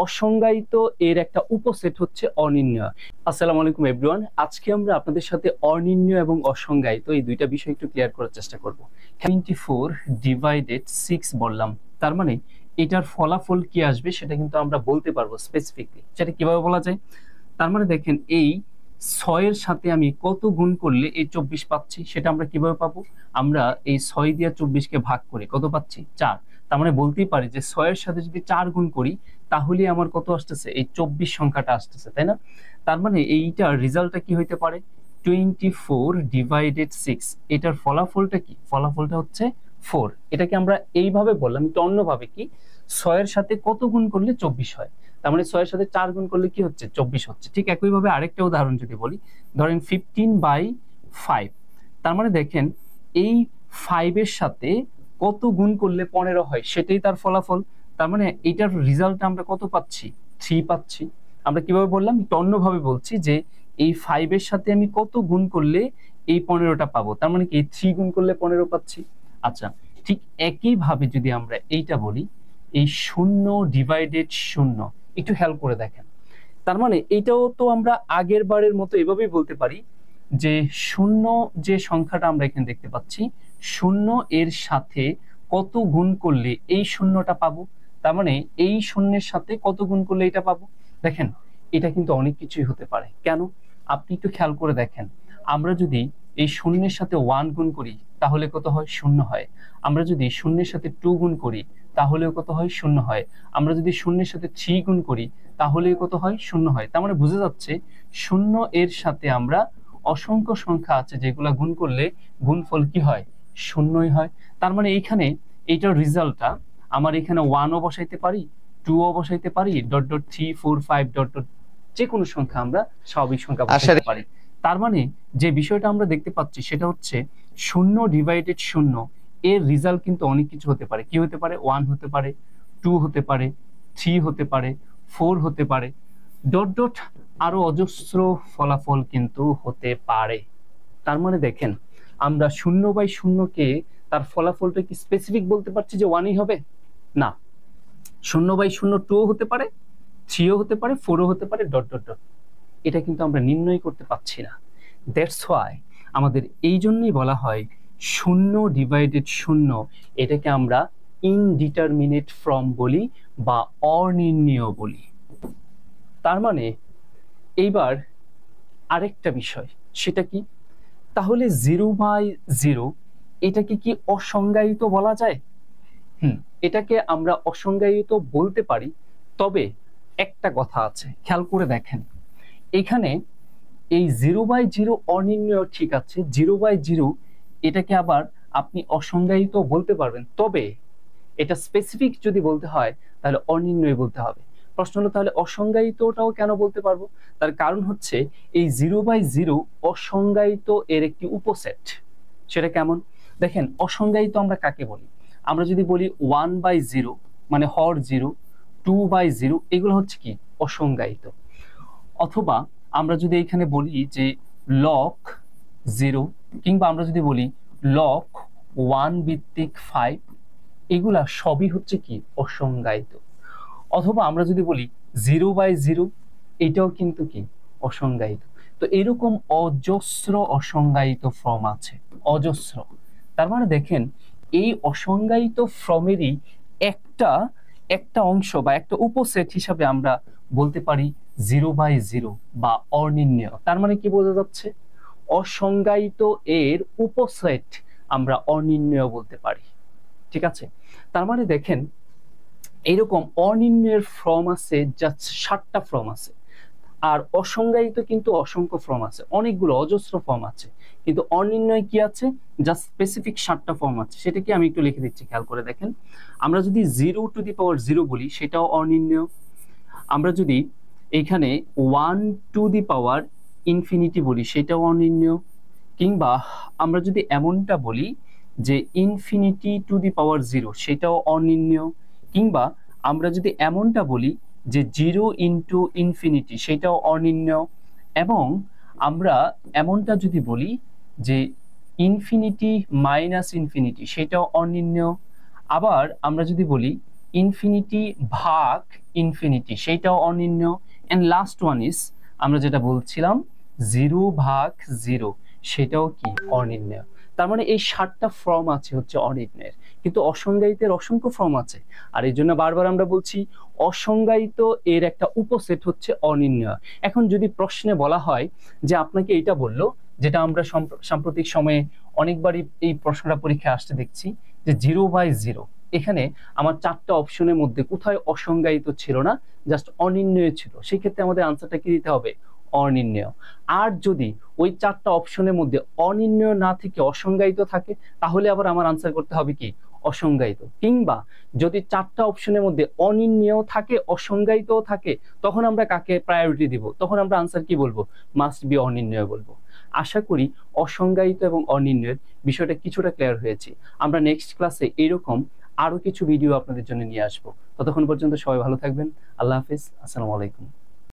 অসংজ্ঞায়িত এর একটা উপসেট হচ্ছে অনির্ণয়। আসসালামু আলাইকুম এভরিওয়ান, আজকে আমরা আপনাদের সাথে অনির্ণয় এবং অসংজ্ঞায়িত এই দুইটা বিষয় একটু ক্লিয়ার করার চেষ্টা করব। 24/6 বললাম, তার মানে এটার ফলাফল কি আসবে সেটা কিন্তু আমরা বলতে পারবো স্পেসিফিকলি। সেটা কিভাবে বলা যায়? তার মানে দেখেন, এই 6 এর সাথে আমি কত গুণ করলে এই 24 পাচ্ছি সেটা আমরা কিভাবে পাবো? আমরা এই 6 দিয়ে 24 কে ভাগ করে কত পাচ্ছি? 4। তার মানে বলতেই পারি যে 6 এর সাথে যদি 4 গুণ করি তাহলে আমার কত আসতেছে? এই 24 সংখ্যাটা আসতেছে, তাই না? তার মানে এইটার রেজাল্টটা কি হইতে পারে? 24/6। এটার ফলাফলটা কি? ফলাফলটা হচ্ছে 4। এটাকে আমরা এইভাবে বললাম, একটু অন্যভাবে কি, 6 এর সাথে কত গুণ করলে 24 হয়? তার মানে 6 এর সাথে 4 গুণ করলে কি হচ্ছে? 24 হচ্ছে। ঠিক একইভাবে আরেকটা উদাহরণ যদি বলি, ধরেন 15/5। তার মানে দেখেন, এই 5 এর সাথে কত গুণ করলে 15 হয় সেটাই তার ফলাফল। তার মানে এটার রেজাল্ট আমরা কত পাচ্ছি? 3 পাচ্ছি। আমরা কিভাবে বললাম? একটু অন্যভাবে বলছি যে এই 5 এর সাথে আমি কত গুণ করলে এই 15টা পাবো, তার মানে কি 3 গুণ করলে 15 পাচ্ছি। আচ্ছা, ঠিক একইভাবে যদি আমরা এইটা বলি, এই 0/0, একটু খেয়াল করে দেখেন। তার মানে এটাও তো আমরা আগের বারের মতো এভাবেই বলতে পারি যে 0 যে সংখ্যাটা আমরা এখানে দেখতে পাচ্ছি, 0 এর সাথে কত গুণ করলে এই শূন্যটা পাবো। তার মানে এই শূন্যের সাথে কত গুণ করলে এটা পাবো। দেখেন, এটা কিন্তু অনেক কিছুই হতে পারে। কেন? আপনি একটু খেয়াল করে দেখেন, আমরা যদি এই শূন্যের সাথে 1 গুণ করি তাহলে কত হয়? 0 হয়। আমরা যদি শূন্যের সাথে 2 গুণ করি তাহলেও কত হয়? 0 হয়। আমরা যদি শূন্যের সাথে 3 গুণ করি তাহলে কত হয়? 0 হয়। তার মানে বোঝা যাচ্ছে 0 এর সাথে আমরা অসংখ্য সংখ্যা আছে যেগুলা গুণ করলে গুণফল কি হয়? 0ই হয়। তার মানে এইখানে এইটার রেজাল্টটা আমার এখানে 1 ও বসাইতে পারি, 2 ও বসাইতে পারি, ডট ডট 3 4 5 ডট ডট যে কোনো সংখ্যা আমরা স্বাভাবিক সংখ্যা বসাইতে পারি। তার মানে যে বিষয়টা আমরা দেখতে পাচ্ছি সেটা হচ্ছে 0/0 এর রেজাল্ট কিন্তু অনেক কিছু হতে পারে। কি হতে পারে? 1 হতে পারে, 2 হতে পারে, 3 হতে পারে, 4 হতে পারে, ডট ডট আরো অজস্র ফলাফল কিন্তু হতে পারে। তার মানে দেখেন, আমরা 0/0 কে তার ফলাফলটা কি স্পেসিফিক বলতে পারছি যে 1ই হবে? না, 0/0 2 হতে পারে, 3ও হতে পারে, 4ও হতে পারে, ডট ডট ডট। এটা কিন্তু আমরা নির্ণয় করতে পারছি না। দ্যাটস ওয়াই আমাদের এই জন্যই বলা হয় 0/0, এটাকে আমরা ইনডিটারমিনেট ফর্ম বলি বা অনির্ণীয় বলি। তার মানে এইবার আরেকটা বিষয়, সেটা কি? তাহলে 0/0 এটাকে কি অসংজ্ঞায়িত বলা যায়? এটাকে আমরা অসংজ্ঞায়িত বলতে পারি, তবে একটা কথা আছে, খেয়াল করে দেখেন। এখানে এই 0/0 অনির্ণয়, ঠিক আছে, 0/0 এটাকে আবার আপনি অসংজ্ঞায়িত বলতে পারবেন, তবে এটা স্পেসিফিক যদি বলতে হয় তাহলে অনির্ণয় বলতে হবে। প্রশ্ন হলো, তাহলে অসংজ্ঞায়িতটাও কেন বলতে পারবো? তার কারণ হচ্ছে এই 0/0 অসংজ্ঞায়িত এর একটি উপসেট। সেটা কেমন? দেখেন, অসংজ্ঞায়িত আমরা কাকে বলি? আমরা যদি বলি 1/0 মানে হর 0, 2/0, এগুলো হচ্ছে কি? অসংজ্ঞায়িত। অথবা আমরা যদি এখানে বলি যে লক 0, কিংবা আমরা যদি বলি লক 1/5, এগুলা সবই হচ্ছে কি? অসংজ্ঞায়িত। অথবা আমরা যদি বলি 0/0, এটাও কিন্তু কি? অসংজ্ঞায়িত। তো এরকম অজস্র অসংজ্ঞায়িত ফর্ম আছে, অজস্র। তার মানে দেখেন, এই অসংজ্ঞায়িত ফর্মেরই একটা একটা অংশ বা একটা উপসেট হিসাবে আমরা বলতে পারি 0/0 বা অনির্ণয়। তার মানে কি বোঝা যাচ্ছে? অসংজ্ঞায়িত এর উপসেট আমরা অনির্ণয় বলতে পারি। ঠিক আছে? তার মানে দেখেন, এইরকম অনির্ণয়ের ফর্ম আছে জাস্ট 7টা ফর্ম আছে, আর অসংজ্ঞায়িত কিন্তু অসংখ্য ফর্ম আছে, অনেকগুলো অজস্র ফর্ম আছে। কিন্তু অনির্ণয় কি আছে? জাস্ট স্পেসিফিক 7টা ফর্ম আছে। সেটা কি আমি একটু লিখে দিচ্ছি, খেয়াল করে দেখেন। আমরা যদি 0/0 বলি সেটাও অনির্ণয়। আমরা যদি এখানে 1/∞ বলি সেটাও অনির্ণয়। কিংবা আমরা যদি এমনটা বলি যে ∞0 সেটাও অনির্ণয়। কিংবা আমরা যদি এমনটা বলি যে 0 × সেটাও অনির্ণয়। এবং আমরা এমনটা যদি বলি যে ∞ - সেটাও অনির্ণয়। আবার আমরা যদি বলি ইনফিনিটি ভাগ ইনফিনিটি, সেইটাও অনির্ণয়। এন্ড লাস্ট ওয়ান ইজ আমরা যেটা বলছিলাম 0 ভাগ 0, সেটাও কি অনির্ণয়। তার মানে এই 7টা ফর্ম আছে হচ্ছে অনির্ণয়ের, কিন্তু অসংজ্ঞায়িতের অসংখ্য ফর্ম আছে। আর এই জন্য বারবার আমরা বলছি অসংজ্ঞায়িত এর একটা উপসেট হচ্ছে অনির্ণয়। এখন যদি প্রশ্নে বলা হয় যে আপনাকে এইটা বললো, যেটা আমরা সাম্প্রতিক সময়ে অনেকবারই এই প্রশ্নটা পরীক্ষায় আসতে দেখছি, যে 0/0, এখানে আমার 4টা অপশনের মধ্যে কোথায় অসংজ্ঞায়িত ছিল না, জাস্ট অনির্ণয় ছিল, সেই ক্ষেত্রে আমাদের আনসারটা কি দিতে হবে? অনির্ণয়। আর যদি ওই 4টা অপশনের মধ্যে অনির্ণয় না থেকে অসংজ্ঞায়িত থাকে, তাহলে আবার আমার আনসার করতে হবে কি? অসংজ্ঞায়িত। কিংবা যদি 4টা অপশনের মধ্যে অনির্ণয় থাকে, অসংজ্ঞায়িত থাকে, তখন আমরা কাকে প্রায়োরিটি দিব? তখন আমরা আনসার কি বলবো? মাস্ট বি অনির্ণয় বলবো। আশা করি অসংজ্ঞায়িত এবং অনির্ণয়ের বিষয়টা কিছুটা ক্লিয়ার হয়েছে। আমরা নেক্সট ক্লাসে এরকম আরো কিছু ভিডিও আপনাদের জন্য নিয়ে আসবো। ততক্ষণ পর্যন্ত সবাই ভালো থাকবেন। আল্লাহ হাফিজ, আসসালামু আলাইকুম।